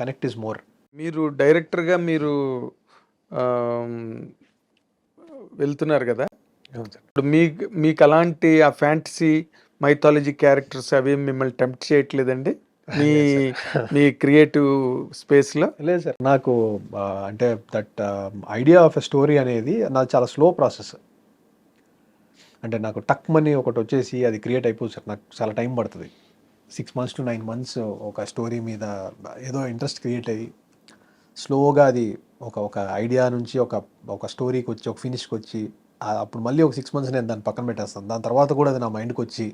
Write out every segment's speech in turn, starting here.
Connect is more. మీరు డైరెక్టర్గా మీరు ఆమ్, వెళ్తున్నారు కదా, అవును సార్. ఇప్పుడు మీకు అలాంటి ఆ ఫ్యాంటసీ మైథాలజీ క్యారెక్టర్స్ అవి మిమ్మల్ని టెంప్ట్ చేయట్లేదండి మీ లేదు సార్. మీ క్రియేటివ్ స్పేస్లో? లేదు సార్, నాకు అంటే that idea of a story అనేది నాది చాలా స్లో ప్రాసెస్. అంటే నాకు టక్ మనీ ఒకటి వచ్చేసి అది క్రియేట్ అయిపోతుంది సార్. నాకు చాలా టైం పడుతుంది. 6 months to 9 months ఒక స్టోరీ మీద ఏదో ఇంట్రెస్ట్ క్రియేట్ అయ్యి స్లోగా అది ఒక ఒక ఐడియా నుంచి ఒక ఒక స్టోరీకి వచ్చి ఒక ఫినిష్కి వచ్చి అప్పుడు మళ్ళీ ఒక 6 months నేను దాన్ని పక్కన పెట్టేస్తాను. దాని తర్వాత కూడా అది నా మైండ్కి వచ్చి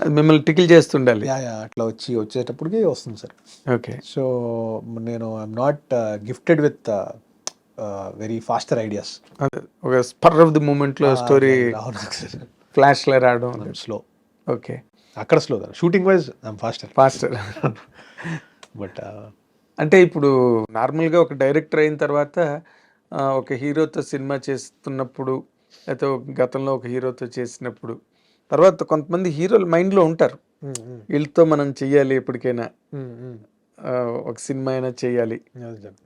అది మిమ్మల్ని టికిల్ చేస్తుండాలి. యా అట్లా వచ్చేటప్పటికి వస్తుంది సార్. ఓకే. సో నేను I'm not gifted with very faster ideas. అదే ఒక స్పర్ ఆఫ్ ది మూమెంట్లో స్టోరీ ఫ్లాష్లో రావడం స్లో. ఓకే. అక్కడ స్లో కదా, shooting wise I'm faster. But అంటే ఇప్పుడు నార్మల్గా ఒక డైరెక్టర్ అయిన తర్వాత ఒక హీరోతో సినిమా చేస్తున్నప్పుడు లేకపోతే గతంలో ఒక హీరోతో చేసినప్పుడు తర్వాత కొంతమంది హీరోలు మైండ్లో ఉంటారు, వీళ్ళతో మనం చెయ్యాలి ఎప్పటికైనా ఒక సినిమా అయినా చేయాలి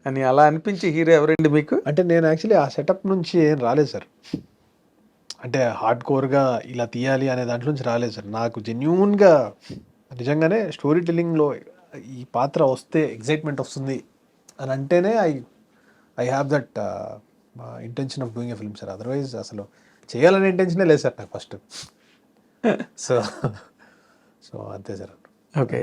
అని. అలా అనిపించే హీరో ఎవరండి మీకు? అంటే నేను యాక్చువల్లీ ఆ సెటప్ నుంచి ఏం రాలేదు సార్. అంటే హార్డ్ కోర్గా ఇలా తీయాలి అనే దాంట్లో నుంచి రాలేదు సార్. నాకు జెన్యూన్గా నిజంగానే స్టోరీ టెల్లింగ్లో ఈ పాత్ర వస్తే ఎగ్జైట్మెంట్ వస్తుంది అని అంటేనే I have that intention of doing a film sir. Otherwise అసలు చేయాలనే ఇంటెన్షనే లేదు సార్ నాకు ఫస్ట్. సో అంతే సార్. ఓకే.